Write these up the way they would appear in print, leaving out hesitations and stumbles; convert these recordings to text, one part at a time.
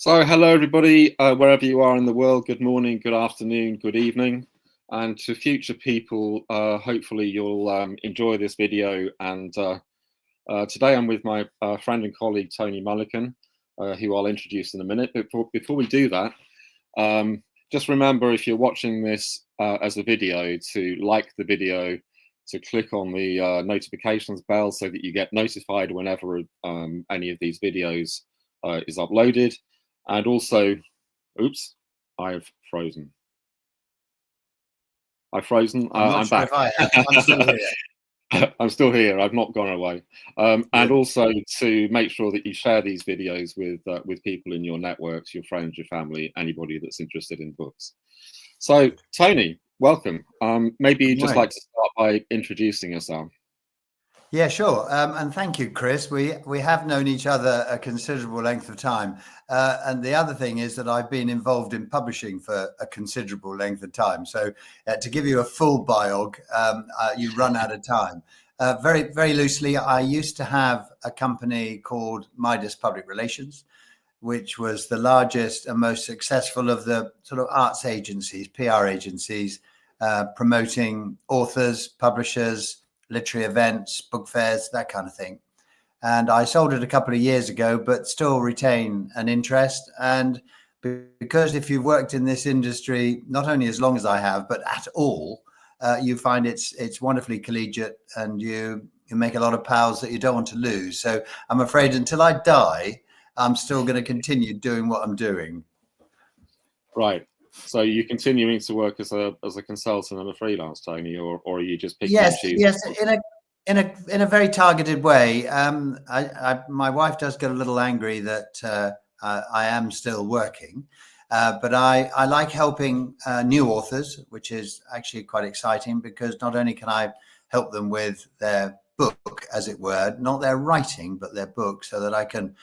So, hello everybody, wherever you are in the world, good morning, good afternoon, good evening. And to future people, hopefully you'll enjoy this video. And today I'm with my friend and colleague, Tony Mullican, who I'll introduce in a minute. But before we do that, just remember, if you're watching this as a video, to like the video, to click on the notifications bell so that you get notified whenever any of these videos is uploaded. And also, oops, I've frozen. I've frozen. I'm back. I'm still here. I'm still here. I've not gone away. And also to make sure that you share these videos with people in your networks, your friends, your family, anybody that's interested in books. So, Tony, welcome. Maybe you'd just like to start by introducing yourself. Yeah, sure. And thank you, Chris. We have known each other a considerable length of time. And the other thing is that I've been involved in publishing for a considerable length of time. So to give you a full biog, you run out of time. Very, very loosely, I used to have a company called Midas Public Relations, which was the largest and most successful of the sort of arts agencies, PR agencies, promoting authors, publishers, literary events, book fairs, that kind of thing. And I sold it a couple of years ago, but still retain an interest. And because if you've worked in this industry, not only as long as I have, but at all, you find it's wonderfully collegiate, and you make a lot of pals that you don't want to lose. So I'm afraid until I die, I'm still going to continue doing what I'm doing. Right. So you're continuing to work as a consultant and a freelance, Tony, or are you just picking and choosing? Yes, in a very targeted way. My wife does get a little angry that I am still working, but I like helping new authors, which is actually quite exciting, because not only can I help them with their book, as it were, not their writing, but their book, so that I can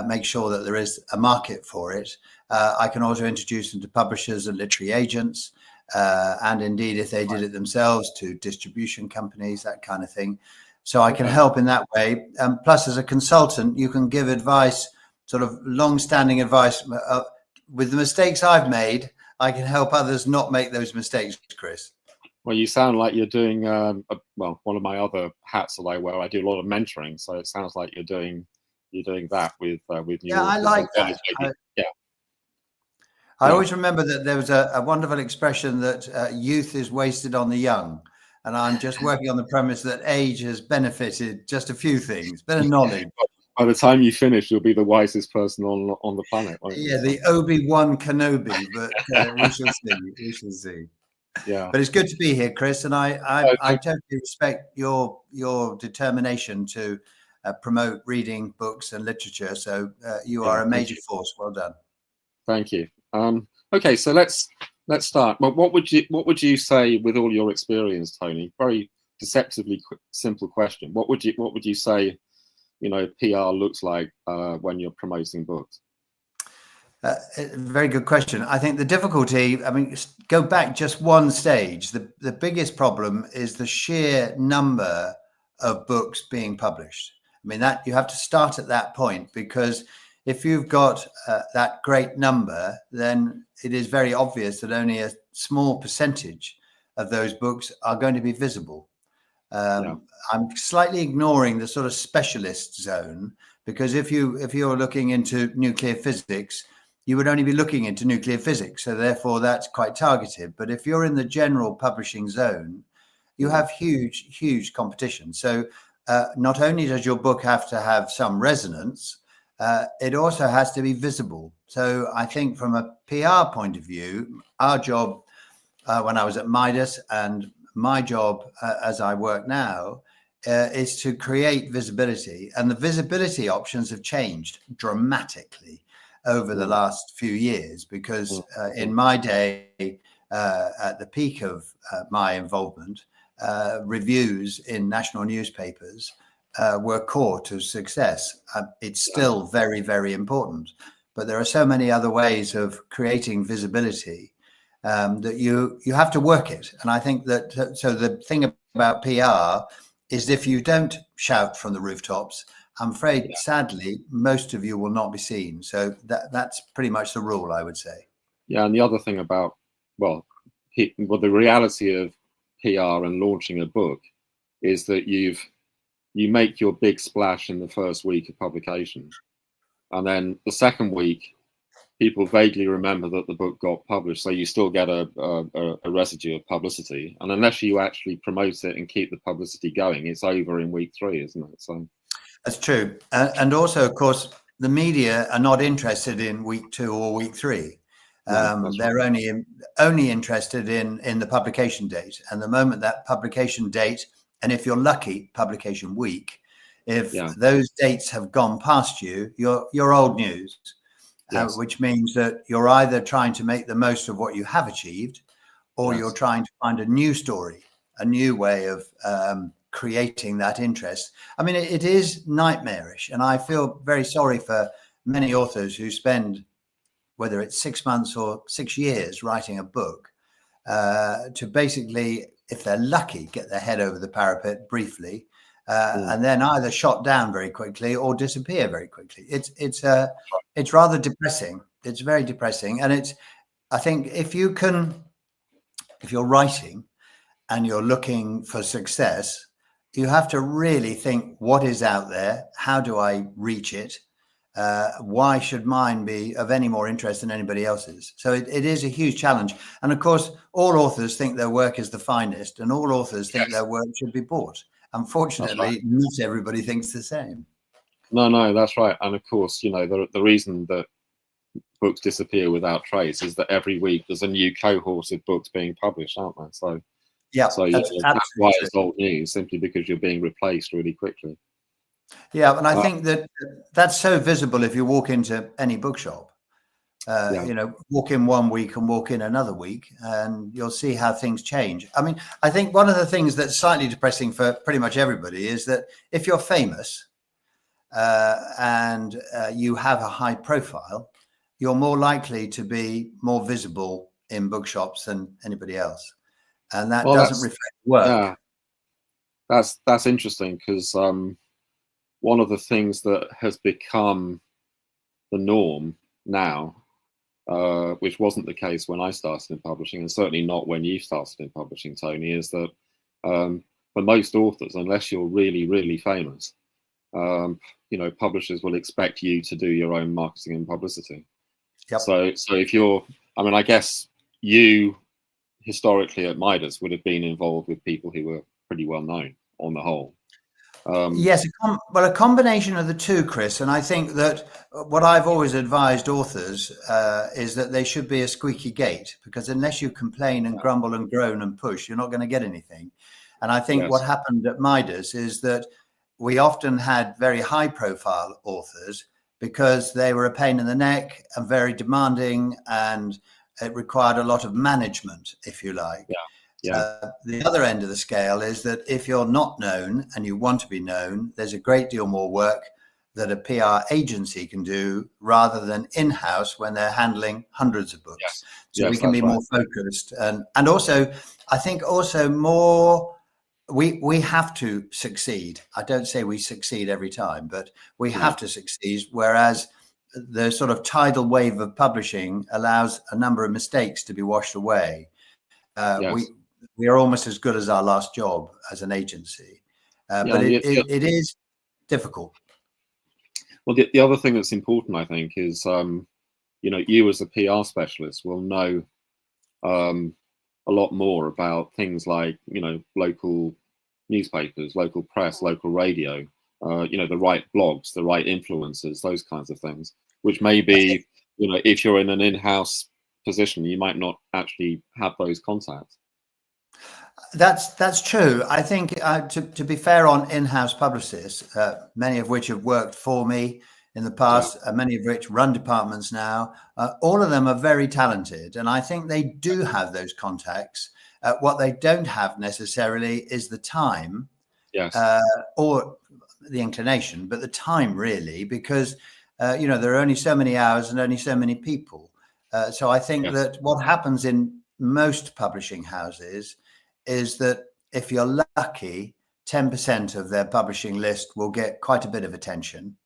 make sure that there is a market for it. I can also introduce them to publishers and literary agents, and indeed, if they did it themselves, to distribution companies, that kind of thing. So I can help in that way. Plus, as a consultant, you can give advice, sort of long-standing advice. With the mistakes I've made, I can help others not make those mistakes, Chris. Well, you sound like you're doing, well, one of my other hats that I wear, I do a lot of mentoring. So it sounds like you're doing that with new Yeah, authors. I like that. Yeah. I always remember that there was a wonderful expression that youth is wasted on the young. And I'm just working on the premise that age has benefited just a few things, bit of knowledge. By the time you finish, you'll be the wisest person on the planet. Yeah, the Obi-Wan Kenobi, but we shall see. We shall see. Yeah. But it's good to be here, Chris. And I totally respect your determination to promote reading, books and literature. So you are a major force. Well done. Thank you. Okay, so let's start. Well, what would you say, with all your experience, Tony? Very deceptively simple question. What would you say, PR looks like when you're promoting books? Very good question. I think the difficulty, I mean, go back just one stage. The biggest problem is the sheer number of books being published. I mean, that you have to start at that point, because if you've got that great number, then it is very obvious that only a small percentage of those books are going to be visible. I'm slightly ignoring the sort of specialist zone, because if you're looking into nuclear physics, you would only be looking into nuclear physics. So therefore, that's quite targeted. But if you're in the general publishing zone, you have huge competition. So not only does your book have to have some resonance, it also has to be visible. So I think from a PR point of view, our job when I was at Midas, and my job as I work now, is to create visibility. And the visibility options have changed dramatically over the last few years, because in my day, at the peak of my involvement, reviews in national newspapers were core to success. It's still very, very important, but there are so many other ways of creating visibility that you have to work it. And I think that, so the thing about PR is, if you don't shout from the rooftops, I'm afraid, Yeah. sadly, most of you will not be seen. So that's pretty much the rule, I would say. Yeah, and the other thing about, well, the reality of PR and launching a book is that you make your big splash in the first week of publication, and then the second week people vaguely remember that the book got published, so you still get a residue of publicity. And unless you actually promote it and keep the publicity going, it's over in week 3, isn't it? So that's true. And also, of course, the media are not interested in week 2 or week 3. no, They're right. only interested in the publication date. And the moment that publication date, and if you're lucky, publication week, if Yeah, those dates have gone past you, you're old news. yes, Which means that you're either trying to make the most of what you have achieved, or you're yes. trying to find a new story, a new way of creating that interest. I mean, it is nightmarish. And I feel very sorry for many authors who spend, whether it's 6 months or 6 years, writing a book to basically, if they're lucky, get their head over the parapet briefly. And then either shot down very quickly or disappear very quickly. It's rather depressing. It's very depressing, and I think if you're writing and you're looking for success, you have to really think, what is out there? How do I reach it? Why should mine be of any more interest than anybody else's? So it is a huge challenge. And of course, all authors think their work is the finest, and all authors think their work should be bought. Unfortunately, Right. not everybody thinks the same. No, that's right. And of course, the reason that books disappear without trace is that every week there's a new cohort of books being published, aren't there? So Yeah, that's that's why absolutely true. it's old news, simply because you're being replaced really quickly. Yeah, and I think that's so visible if you walk into any bookshop. Yeah. Walk in one week and walk in another week, and you'll see how things change. I mean, I think one of the things that's slightly depressing for pretty much everybody is that if you're famous and you have a high profile, you're more likely to be more visible in bookshops than anybody else. And that Well, doesn't reflect work. yeah, that's interesting, because one of the things that has become the norm now, which wasn't the case when I started in publishing, and certainly not when you started in publishing, Tony, is that for most authors, unless you're really, really famous, publishers will expect you to do your own marketing and publicity. Yep. So if you're, I mean, I guess you historically at Midas would have been involved with people who were pretty well known on the whole. Yes, a combination of the two, Chris. And I think that what I've always advised authors is that they should be a squeaky gate, because unless you complain and grumble and groan and push, you're not going to get anything. And I think what happened at Midas is that we often had very high profile authors because they were a pain in the neck and very demanding, and it required a lot of management, if you like. The other end of the scale is that if you're not known and you want to be known, there's a great deal more work that a PR agency can do rather than in-house when they're handling hundreds of books. So we can be more focused. And also, I think also more, we have to succeed. I don't say we succeed every time, but we have to succeed. Whereas the sort of tidal wave of publishing allows a number of mistakes to be washed away. We are almost as good as our last job as an agency, but it is difficult. Well, the other thing that's important, I think, is you as a PR specialist will know a lot more about things like local newspapers, local press, local radio, the right blogs, the right influencers, those kinds of things, which maybe if you're in an in-house position, you might not actually have those contacts. That's true. I think to be fair on in-house publicists, many of which have worked for me in the past, many of which run departments now, all of them are very talented, and I think they do have those contacts. What they don't have necessarily is the time, or the inclination, but the time really, because there are only so many hours and only so many people. So I think that what happens in most publishing houses is that if you're lucky, 10% of their publishing list will get quite a bit of attention.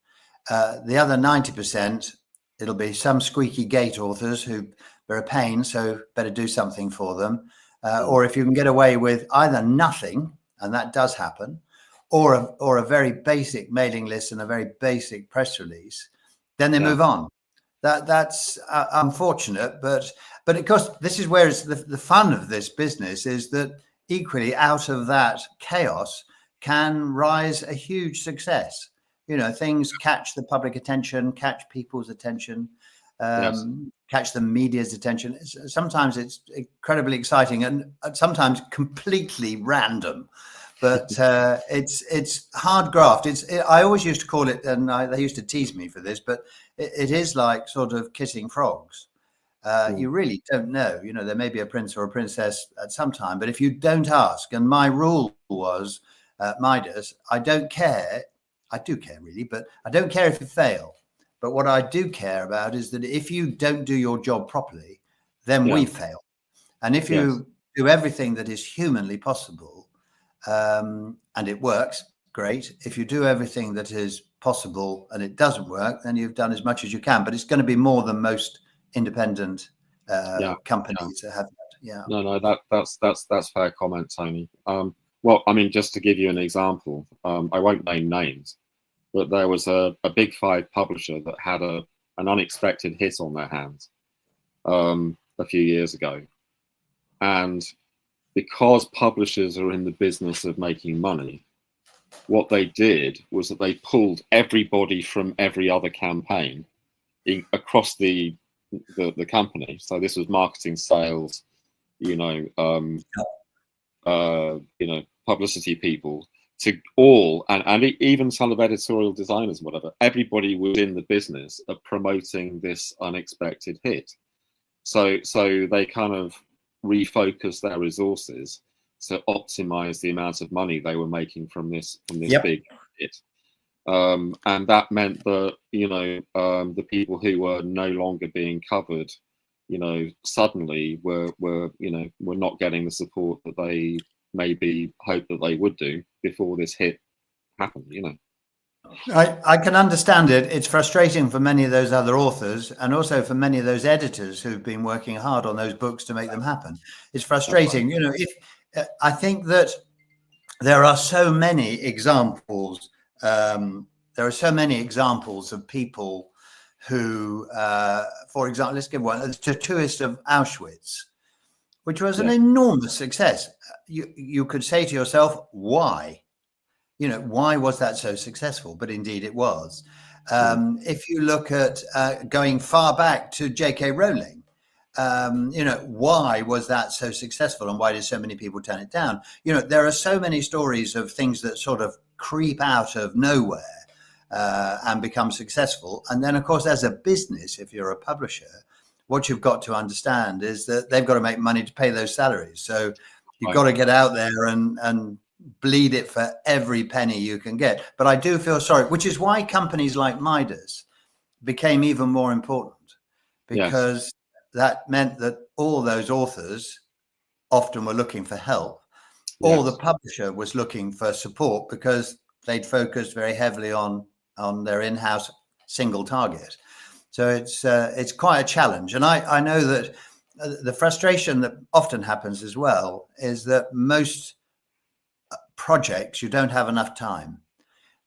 The other 90%, it'll be some squeaky gate authors who are a pain, so better do something for them. Or if you can get away with either nothing, and that does happen, or a very basic mailing list and a very basic press release, then they move on. That's unfortunate, but of course, this is where it's the fun of this business is that equally out of that chaos can rise a huge success. You know, things catch the public attention, catch people's attention, catch the media's attention. Sometimes it's incredibly exciting and sometimes completely random. But it's hard graft. I always used to call it, and they used to tease me for this, but it is like sort of kissing frogs. You really don't know. You know, there may be a prince or a princess at some time, but if you don't ask, and my rule was Midas, I don't care. I do care really, but I don't care if you fail. But what I do care about is that if you don't do your job properly, then we fail. And if you do everything that is humanly possible, and it works, great. If you do everything that is possible and it doesn't work, then you've done as much as you can. But it's going to be more than most independent companies have that. No, that's fair comment, Tony. Well, I mean, just to give you an example, I won't name names, but there was a big five publisher that had an unexpected hit on their hands a few years ago. And because publishers are in the business of making money, what they did was that they pulled everybody from every other campaign across the company. So this was marketing, sales, publicity people, to all, and even some of editorial designers, whatever. Everybody was in the business of promoting this unexpected hit. So they kind of refocused their resources to optimize the amount of money they were making from this big hit. And that meant that, the people who were no longer being covered, suddenly were not getting the support that they maybe hoped that they would do before this hit happened, I can understand it. It's frustrating for many of those other authors and also for many of those editors who've been working hard on those books to make them happen. It's frustrating. I think that there are so many examples. There are so many examples of people who, for example, let's give one, the Tattooist of Auschwitz, which was an enormous success. You could say to yourself, why? Why was that so successful? But indeed it was. If you look at going far back to J.K. Rowling, why was that so successful and why did so many people turn it down? There are so many stories of things that sort of creep out of nowhere and become successful. And then, of course, as a business, if you're a publisher, what you've got to understand is that they've got to make money to pay those salaries. So you've got to get out there and bleed it for every penny you can get. But I do feel sorry, which is why companies like Midas became even more important, because that meant that all those authors often were looking for help, or the publisher was looking for support because they'd focused very heavily on their in-house single target. So it's quite a challenge. And I know that the frustration that often happens as well is that most projects, you don't have enough time,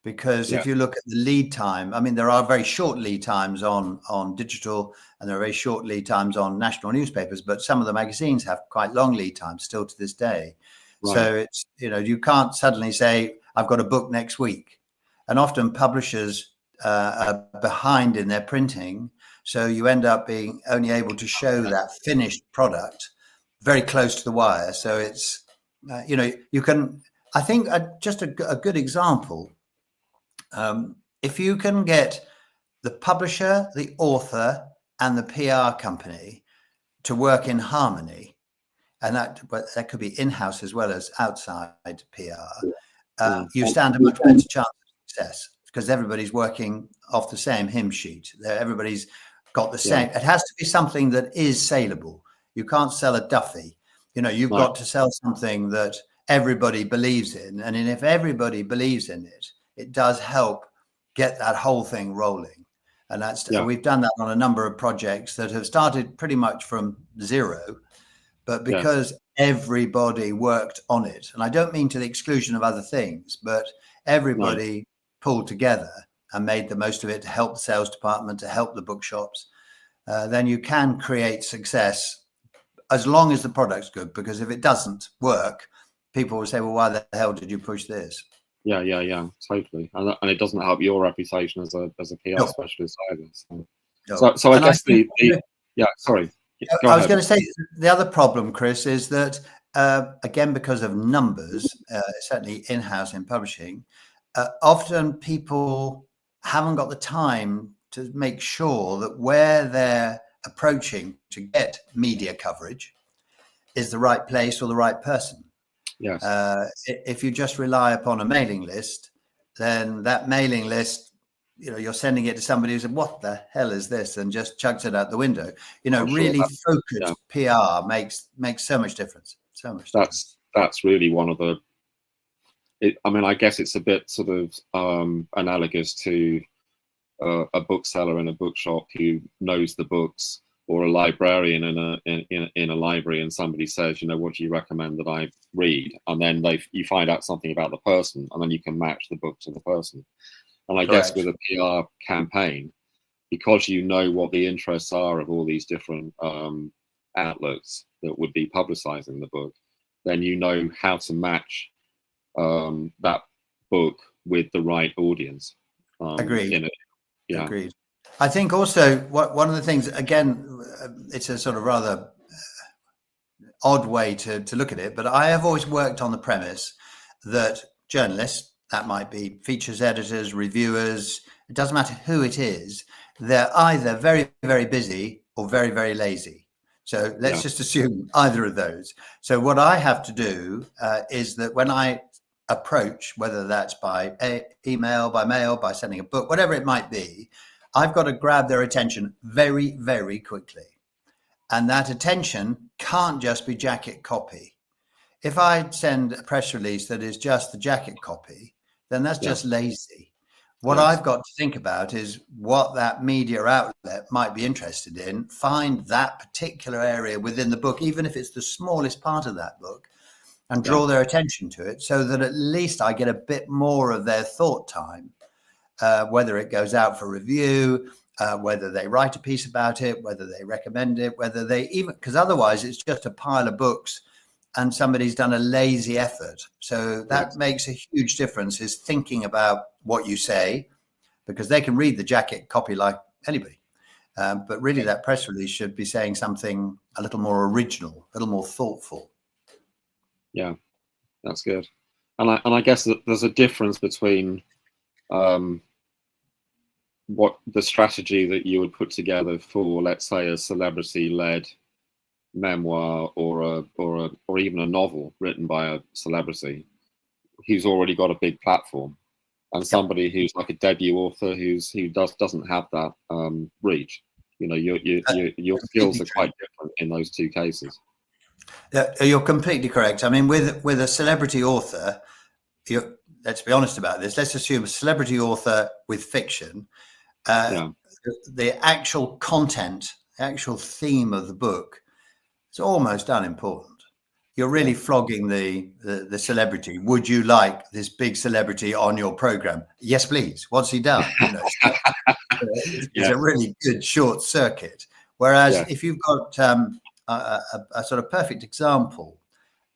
because if you look at the lead time, I mean, there are very short lead times on digital and there are very short lead times on national newspapers, but some of the magazines have quite long lead times still to this day. Right. So it's, you can't suddenly say, I've got a book next week. And often publishers are behind in their printing. So you end up being only able to show that finished product very close to the wire. So it's, you can, I think just a good example, if you can get the publisher, the author, and the PR company to work in harmony, and that could be in-house as well as outside PR, you stand a much better chance of success because everybody's working off the same hymn sheet. Everybody's got the same. It has to be something that is saleable. You can't sell a Duffy. You've got to sell something that everybody believes in. And if everybody believes in it, it does help get that whole thing rolling. And we've done that on a number of projects that have started pretty much from zero, but because everybody worked on it, and I don't mean to the exclusion of other things, but everybody pulled together and made the most of it to help the sales department, to help the bookshops, then you can create success as long as the product's good. Because if it doesn't work, people will say, well, why the hell did you push this? Yeah, totally. And it doesn't help your reputation as a PR specialist either. So I guess sorry. I was going to say the other problem, Chris, is that again, because of numbers, certainly in-house in publishing, often people haven't got the time to make sure that where they're approaching to get media coverage is the right place or the right person. Yes. If you just rely upon a mailing list, then that mailing list, you're sending it to somebody who said, what the hell is this? And just chucks it out the window. Really focused PR makes so much difference. So much difference. That's really one of the, I guess it's a bit sort of analogous to a bookseller in a bookshop who knows the books, or a librarian in a library, and somebody says, what do you recommend that I read? And then you find out something about the person, and then you can match the book to the person. And I guess with a PR campaign, because you know what the interests are of all these different outlets that would be publicizing the book, then you know how to match that book with the right audience. Agreed. In it. Yeah. Agreed. I think also one of the things, again, it's a sort of rather odd way to look at it, but I have always worked on the premise that journalists, that might be features editors, reviewers, it doesn't matter who it is, they're either very, very busy or very, very lazy. So let's just assume either of those. So what I have to do is that when I approach, whether that's by email, by mail, by sending a book, whatever it might be, I've got to grab their attention very, very quickly. And that attention can't just be jacket copy. If I send a press release that is just the jacket copy, then that's just lazy. What I've got to think about is what that media outlet might be interested in, find that particular area within the book, even if it's the smallest part of that book, and draw their attention to it, so that at least I get a bit more of their thought time. Whether it goes out for review, whether they write a piece about it, whether they recommend it, whether they even, because otherwise it's just a pile of books and somebody's done a lazy effort. So that makes a huge difference, is thinking about what you say, because they can read the jacket copy like anybody. But really that press release should be saying something a little more original, a little more thoughtful. Yeah, that's good. And I guess that there's a difference between what the strategy that you would put together for, let's say, a celebrity-led memoir or even a novel written by a celebrity who's already got a big platform, and somebody who's like a debut author who doesn't have that reach. Your skills are quite different in those two cases. You're completely correct. I mean, with a celebrity author, let's be honest about this. Let's assume a celebrity author with fiction. The actual content, the actual theme of the book, is almost unimportant. You're really flogging the celebrity. Would you like this big celebrity on your program? Yes, please. What's he done? It's a really good short circuit. Whereas if you've got a sort of perfect example,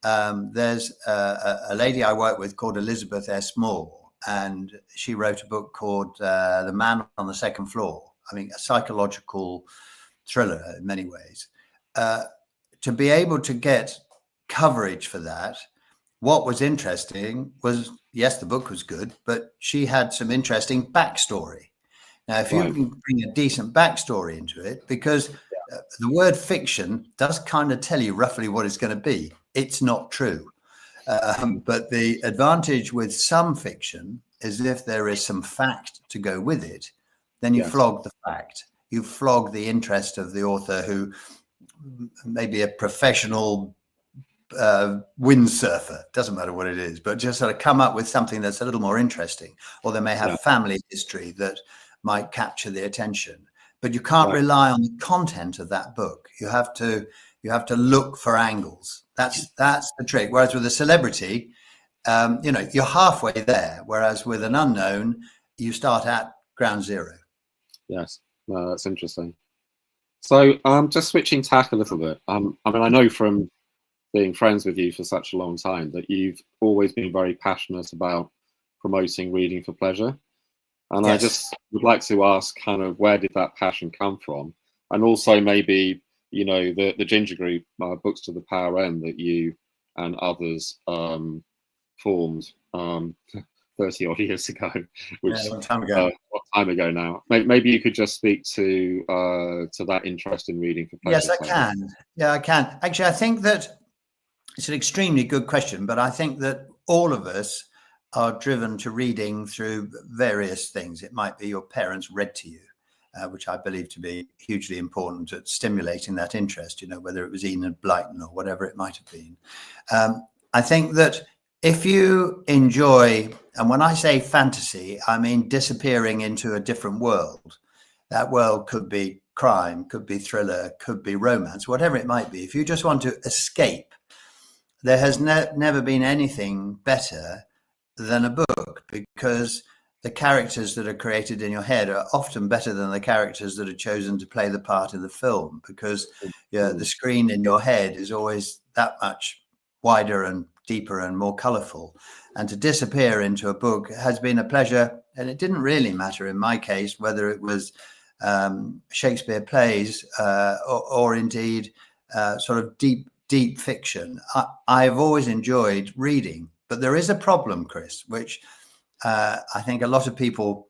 there's a lady I work with called Elizabeth S. Moore, and she wrote a book called The Man on the Second Floor. I mean, a psychological thriller in many ways. To be able to get coverage for that, what was interesting was, yes, the book was good, but she had some interesting backstory. Now, if you can bring a decent backstory into it, because the word fiction does kind of tell you roughly what it's going to be. It's not true. But the advantage with some fiction is if there is some fact to go with it, then you flog the fact. You flog the interest of the author, who may be a professional windsurfer, doesn't matter what it is, but just sort of come up with something that's a little more interesting, or they may have family history that might capture the attention. But you can't rely on the content of that book. You have to look for angles. That's the trick. Whereas with a celebrity, you're halfway there. Whereas with an unknown, you start at ground zero. Yes, no, that's interesting. So just switching tack a little bit. I mean, I know from being friends with you for such a long time that you've always been very passionate about promoting reading for pleasure. And I just would like to ask kind of where did that passion come from? And also maybe, the Ginger Group, Books to the Power End, that you and others formed 30 odd years ago, which a long time ago. What time ago now? Maybe you could just speak to that interest in reading for pleasure. Yes, I can. Yeah, I can. Actually, I think that it's an extremely good question, but I think that all of us are driven to reading through various things. It might be your parents read to you, which I believe to be hugely important at stimulating that interest, whether it was Enid Blyton or whatever it might have been. I think that if you enjoy, and when I say fantasy, I mean disappearing into a different world. That world could be crime, could be thriller, could be romance, whatever it might be. If you just want to escape, there has never been anything better than a book, because the characters that are created in your head are often better than the characters that are chosen to play the part in the film, because the screen in your head is always that much wider and deeper and more colorful. And to disappear into a book has been a pleasure. And it didn't really matter in my case whether it was Shakespeare plays or indeed sort of deep fiction. I've always enjoyed reading, but there is a problem, Chris, which I think a lot of people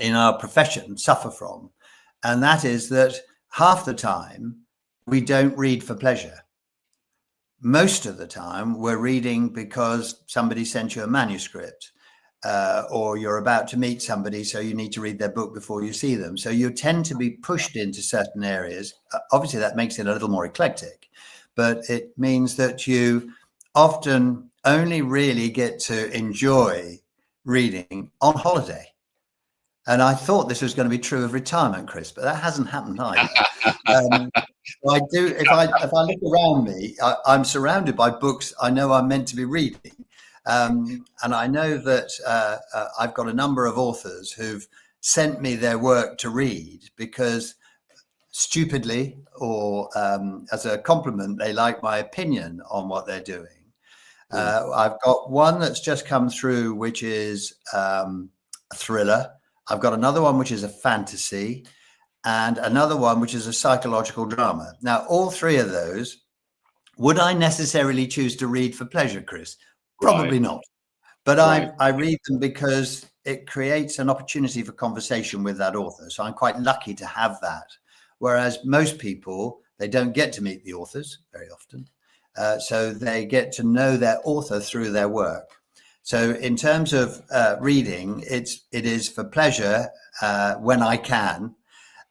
in our profession suffer from. And that is that half the time we don't read for pleasure. Most of the time we're reading because somebody sent you a manuscript, or you're about to meet somebody, so you need to read their book before you see them. So you tend to be pushed into certain areas. Obviously, that makes it a little more eclectic, but it means that you often only really get to enjoy reading on holiday. And I thought this was going to be true of retirement, Chris, but that hasn't happened either. I do. If I look around me, I'm surrounded by books I know I'm meant to be reading. And I know that I've got a number of authors who've sent me their work to read because stupidly or as a compliment, they like my opinion on what they're doing. I've got one that's just come through, which is a thriller. I've got another one, which is a fantasy, and another one, which is a psychological drama. Now, all three of those, would I necessarily choose to read for pleasure, Chris? Probably not. But I read them because it creates an opportunity for conversation with that author. So I'm quite lucky to have that. Whereas most people, they don't get to meet the authors very often. So they get to know their author through their work. So in terms of reading, it is for pleasure when I can.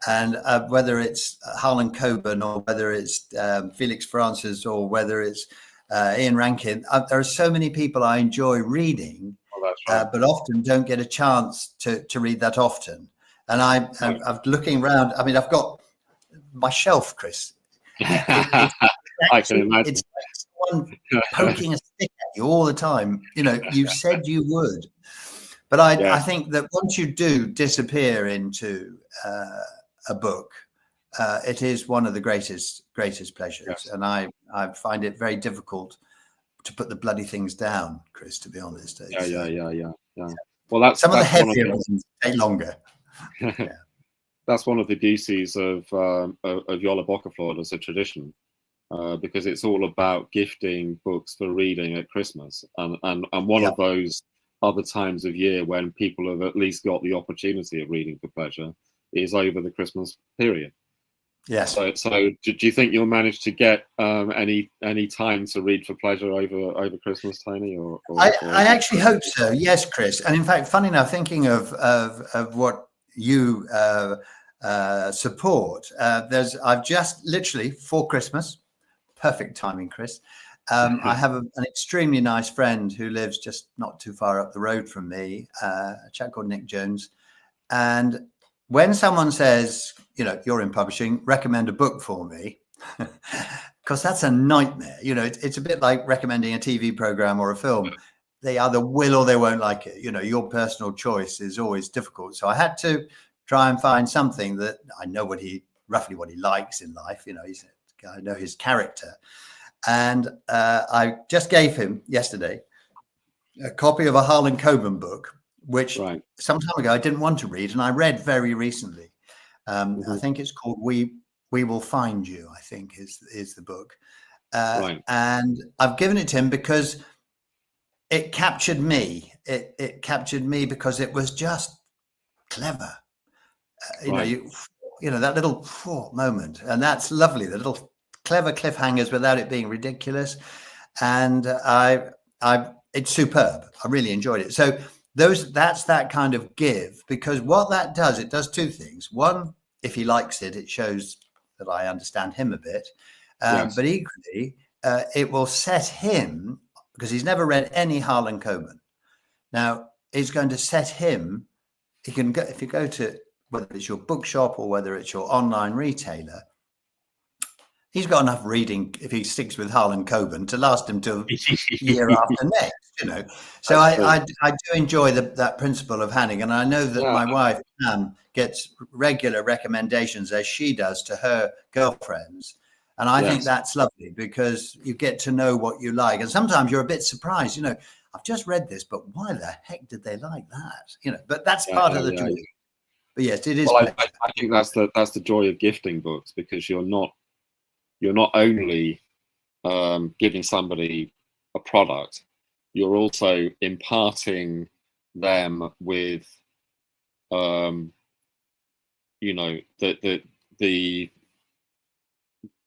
And whether it's Harlan Coben or whether it's Felix Francis or whether it's Ian Rankin, there are so many people I enjoy reading, but often don't get a chance to read that often. And I'm looking around. I mean, I've got my shelf, Chris. I can imagine. It's like someone poking a stick at you all the time. You said you would. But I think that once you do disappear into a book, it is one of the greatest pleasures. Yes. And I find it very difficult to put the bloody things down, Chris, to be honest. Yeah. Well, that's some of the heavier ones take longer. That's one of the beauties of Yola Bockaflor as a tradition, because it's all about gifting books for reading at Christmas, and one of those other times of year when people have at least got the opportunity of reading for pleasure is over the Christmas period. Yes. So do you think you'll manage to get any time to read for pleasure over Christmas, Tony? Or I actually hope so. Yes, Chris. And in fact, funny enough, thinking of what you support, I've just literally for Christmas, perfect timing, Chris. I have an extremely nice friend who lives just not too far up the road from me, a chap called Nick Jones. And when someone says, you know, you're in publishing, recommend a book for me, because that's a nightmare. You know, it's a bit like recommending a TV program or a film. They either will or they won't like it. You know, your personal choice is always difficult. So I had to try and find something that I know roughly what he likes in life. You know, I know his character. And I just gave him yesterday a copy of a Harlan Coben book, which some time ago I didn't want to read, and I read very recently. I think it's called We Will Find You, I think is the book. And I've given it to him because it captured me. It captured me because it was just clever. You know, that little moment, and that's lovely. The little clever cliffhangers without it being ridiculous, and it's superb. I really enjoyed it. So that's that kind of give, because what that does, it does two things. One, if he likes it, it shows that I understand him a bit, but equally, it will set him, because he's never read any Harlan Coben. Now it's going to set him. He can go, if you go to, whether it's your bookshop or whether it's your online retailer, he's got enough reading, if he sticks with Harlan Coben, to last him till year after next, you know. So I do enjoy that principle of handing. And I know that my wife, Pam, gets regular recommendations, as she does, to her girlfriends. And I think that's lovely, because you get to know what you like. And sometimes you're a bit surprised, you know, I've just read this, but why the heck did they like that? You know, but that's part of the joy. But yes, it is. Well, I think that's the joy of gifting books, because you're not only giving somebody a product, you're also imparting them with, you know,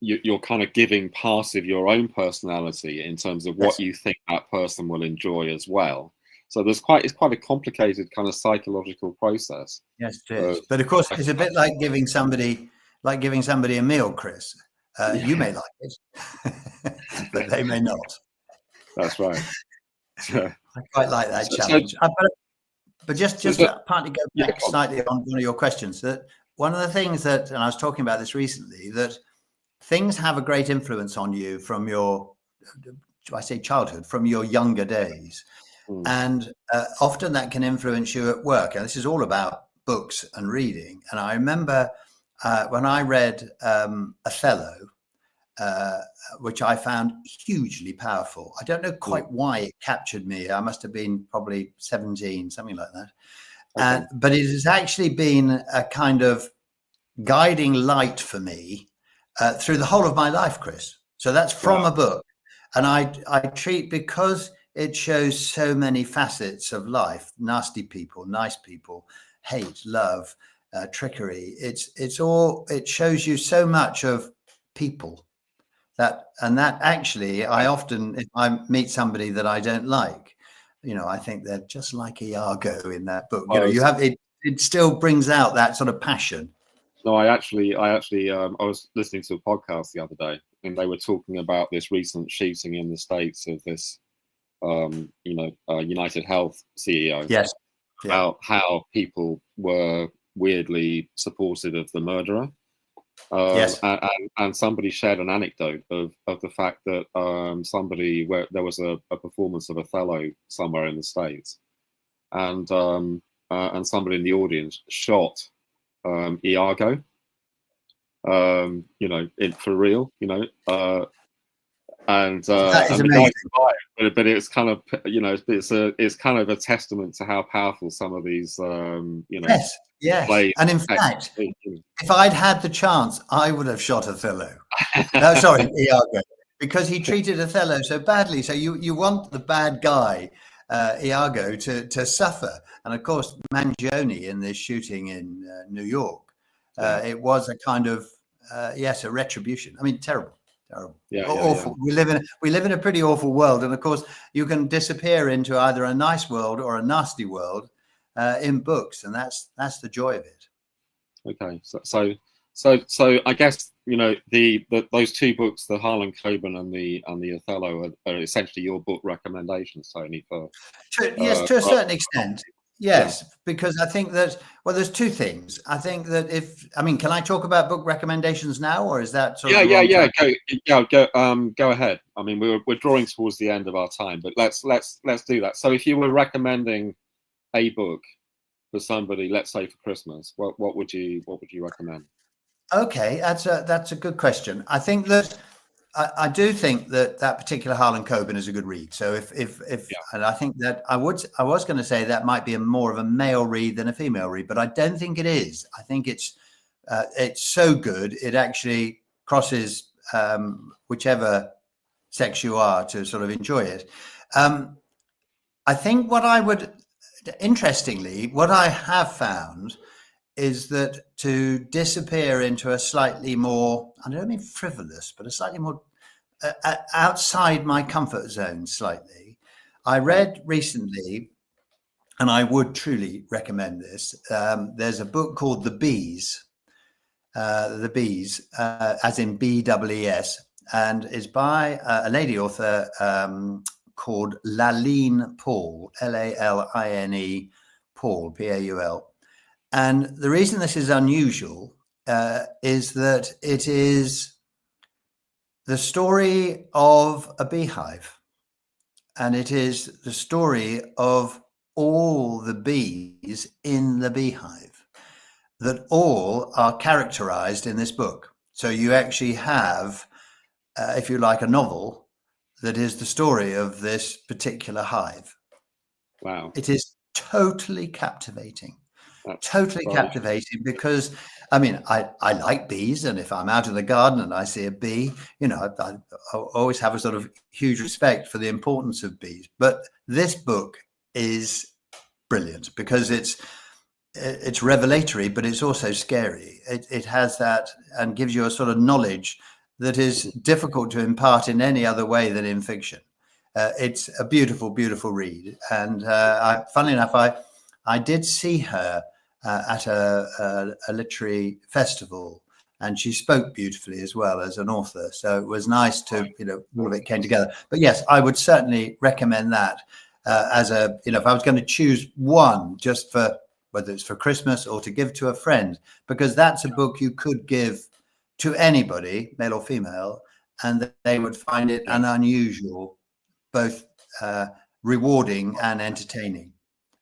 you're kind of giving part of your own personality in terms of what you think that person will enjoy as well. So it's quite a complicated kind of psychological process. Yes, it is. But of course, it's a bit like giving somebody a meal, Chris. You may like it, but they may not. That's right. I quite like that challenge. But just partly go back slightly on one of your questions. That one of the things that, and I was talking about this recently, that things have a great influence on you from your, I say childhood, from your younger days. And often that can influence you at work. And this is all about books and reading. And I remember when I read Othello, which I found hugely powerful. I don't know quite why it captured me. I must have been probably 17, something like that. But it has actually been a kind of guiding light for me through the whole of my life, Chris. So that's from a book. And I treat, because it shows so many facets of life: nasty people, nice people, hate, love, trickery. It shows you so much of people. That actually, I often, if I meet somebody that I don't like, you know, I think they're just like Iago in that book. You know, you have it still brings out that sort of passion. No, I was listening to a podcast the other day, and they were talking about this recent shooting in the States of this, United Health CEO. Yes. About how people were weirdly supportive of the murderer. And somebody shared an anecdote of the fact that where there was a performance of Othello somewhere in the States, and somebody in the audience shot Iago, for real, and the guy survived, but it's kind of, it's kind of a testament to how powerful some of these Yes. And in fact, if I'd had the chance, I would have shot Othello. No, sorry, Iago, because he treated Othello so badly. So you want the bad guy, Iago, to suffer. And of course, Mangione in this shooting in New York, it was a kind of a retribution. I mean, terrible. Awful. Yeah. We live in a pretty awful world, and of course, you can disappear into either a nice world or a nasty world in books, and that's the joy of it. Okay, so So I guess those two books, the Harlan Coben and the Othello, are essentially your book recommendations, Tony. Yes, to a For certain extent. yeah. Yes, because I think that, well, there's two things. I think that can I talk about book recommendations now, or is that sort of the wrong time? Go ahead. I mean, we're drawing towards the end of our time, but let's do that. So if you were recommending a book for somebody, let's say for Christmas, what would you recommend? Okay, that's a good question. I think that I do think that particular Harlan Coben is a good read. So and I think that I was going to say that might be more of a male read than a female read, but I don't think it is. I think it's so good it actually crosses whichever sex you are to sort of enjoy it. I think what I have found is that to disappear into a slightly more, I don't mean frivolous, but a slightly more outside my comfort zone slightly. I read recently, and I would truly recommend this. There's a book called The Bees, as in BEES, and is by a lady author called Laline Paul, Laline Paul, Paul. And the reason this is unusual is that it is the story of a beehive. And it is the story of all the bees in the beehive that all are characterized in this book. So you actually have, if you like, a novel that is the story of this particular hive. Wow. It is totally captivating. Totally captivating, because I mean, I like bees, and if I'm out in the garden and I see a bee, I always have a sort of huge respect for the importance of bees. But this book is brilliant because it's revelatory, but it's also scary. It has that and gives you a sort of knowledge that is difficult to impart in any other way than in fiction. It's a beautiful, beautiful read, and funnily enough, I did see her at a literary festival, and she spoke beautifully as well as an author. So it was nice to, all of it came together. But yes, I would certainly recommend that as if I was going to choose one, just for whether it's for Christmas or to give to a friend, because that's a book you could give to anybody, male or female, and they would find it an unusual, both rewarding and entertaining.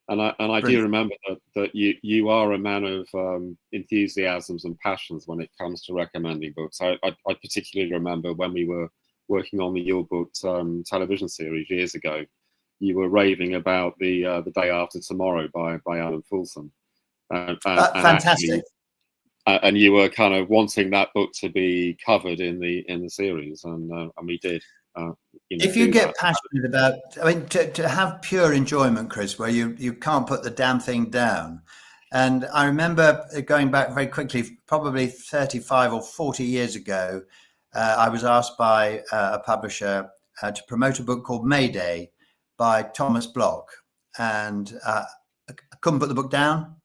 And I do remember that you are a man of enthusiasms and passions when it comes to recommending books. I particularly remember when we were working on the Your Book television series years ago, you were raving about the Day After Tomorrow by Alan Fulsom. Fantastic. And you were kind of wanting that book to be covered in the series, and we did. If you get passionate about, I mean, to have pure enjoyment, Chris, where you can't put the damn thing down. And I remember going back very quickly, probably 35 or 40 years ago, I was asked by a publisher to promote a book called Mayday by Thomas Bloch. And I couldn't put the book down.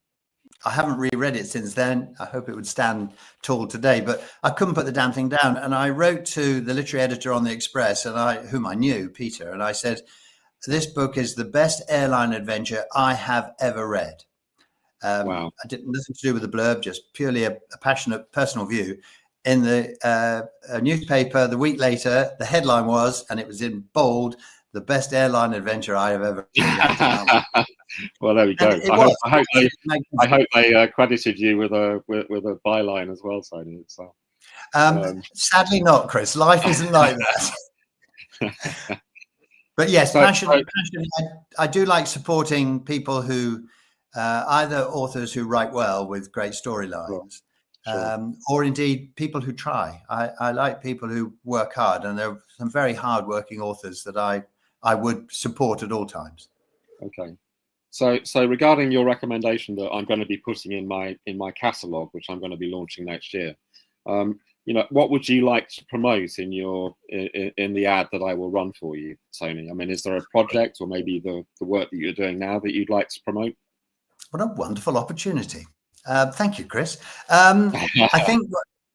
I haven't reread it since then. I hope it would stand tall today, but I couldn't put the damn thing down. And I wrote to the literary editor on the Express, whom I knew, Peter, and I said, this book is the best airline adventure I have ever read. Wow. I didn't nothing to do with the blurb, just purely a passionate personal view. In the newspaper the week later, the headline was, and it was in bold, the best airline adventure I have ever read. Well, there we go. I hope they credited you with a byline as well, Tony. So, sadly not, Chris. Life isn't like that. But yes, passion. I do like supporting people who, either authors who write well with great storylines, or indeed people who try. I like people who work hard, and there are some very hard-working authors that I would support at all times. Okay. So regarding your recommendation that I'm going to be putting in my catalogue, which I'm going to be launching next year, what would you like to promote in the ad that I will run for you, Tony? I mean, is there a project or maybe the work that you're doing now that you'd like to promote? What a wonderful opportunity. Thank you, Chris. I think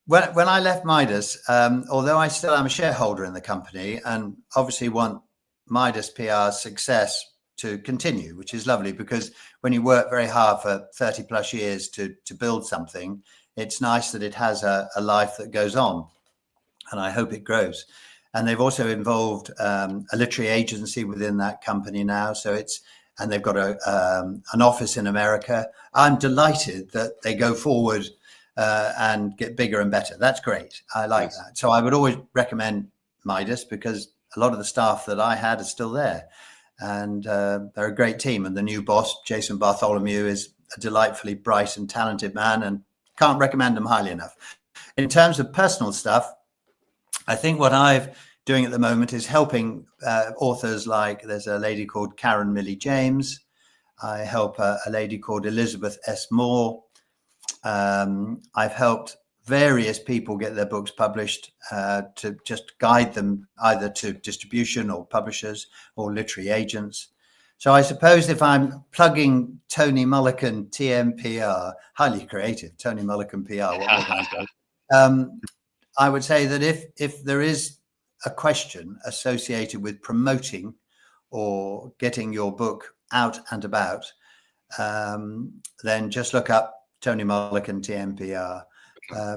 when I left Midas, although I still am a shareholder in the company and obviously want Midas PR's success to continue, which is lovely, because when you work very hard for 30 plus years to build something, it's nice that it has a life that goes on, and I hope it grows. And they've also involved a literary agency within that company now. And they've got an office in America. I'm delighted that they go forward and get bigger and better. That's great. I like that. So I would always recommend Midas, because a lot of the staff that I had are still there, and they're a great team. And the new boss, Jason Bartholomew, is a delightfully bright and talented man, and can't recommend them highly enough. In terms of personal stuff, I think what I'm doing at the moment is helping authors like, there's a lady called Karen Millie James. I help a lady called Elizabeth S. Moore. I've helped various people get their books published, to just guide them either to distribution or publishers or literary agents. So I suppose if I'm plugging Tony Mullican TMPR, highly creative, Tony Mullican PR, what more can I say? I would say that if there is a question associated with promoting or getting your book out and about, then just look up Tony Mullican TMPR,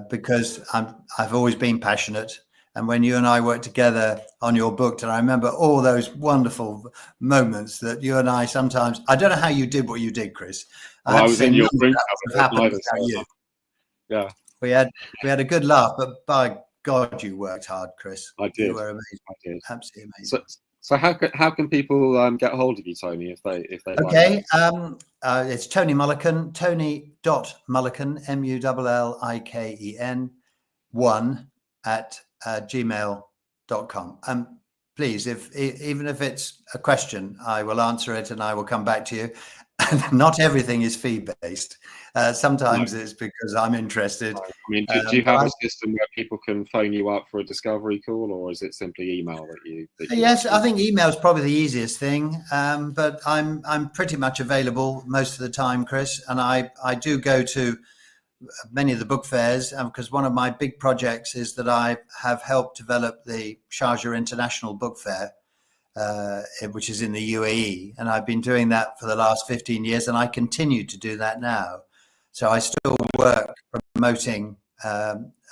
because I've always been passionate. And when you and I worked together on your book, and I remember all those wonderful moments that you and I sometimes, I don't know how you did what you did, Chris. I was in your drink happened you. Yeah. We had a good laugh, but by God, you worked hard, Chris. I did. You were amazing. I did. Absolutely amazing. So how can people get hold of you, Tony, if they okay, like it's Tony Mullican, Tony.Mullican, MULLIKEN 1 at gmail.com. Please, even if it's a question, I will answer it and I will come back to you. Not everything is fee-based. Sometimes it's because I'm interested. I mean, do you have a system where people can phone you up for a discovery call, or is it simply email that you yes, I think email is probably the easiest thing, but I'm pretty much available most of the time, Chris, and I do go to many of the book fairs, because one of my big projects is that I have helped develop the Sharjah International Book Fair, which is in the UAE, and I've been doing that for the last 15 years, and I continue to do that now. So I still work promoting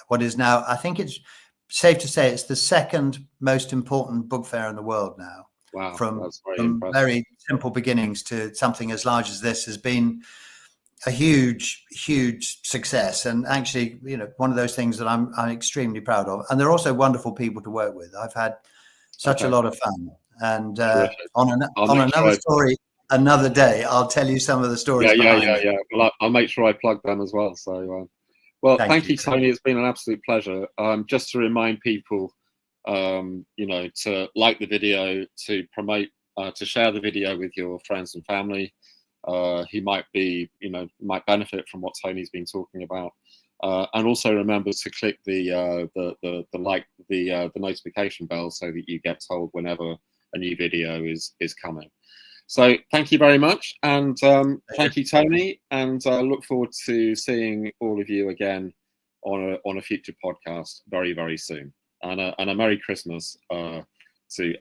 what is now, I think it's safe to say, it's the second most important book fair in the world now. Wow, from very simple beginnings to something as large as this has been a huge success, and actually, one of those things that I'm extremely proud of. And they're also wonderful people to work with. I've had such a lot of fun. And on another story, another day, I'll tell you some of the stories. Yeah. Well, I'll make sure I plug them as well. So, thank you, Tony. It's been an absolute pleasure. Just to remind people, to like the video, to promote, to share the video with your friends and family who might benefit from what Tony's been talking about. And also remember to click the notification bell so that you get told whenever a new video is coming. So thank you very much, and thank you, Tony, and I look forward to seeing all of you again on a future podcast very, very soon. And a Merry Christmas to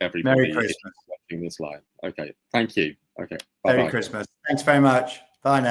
everybody watching this live. Okay, thank you. Okay, bye-bye. Merry Christmas. Thanks very much. Bye now.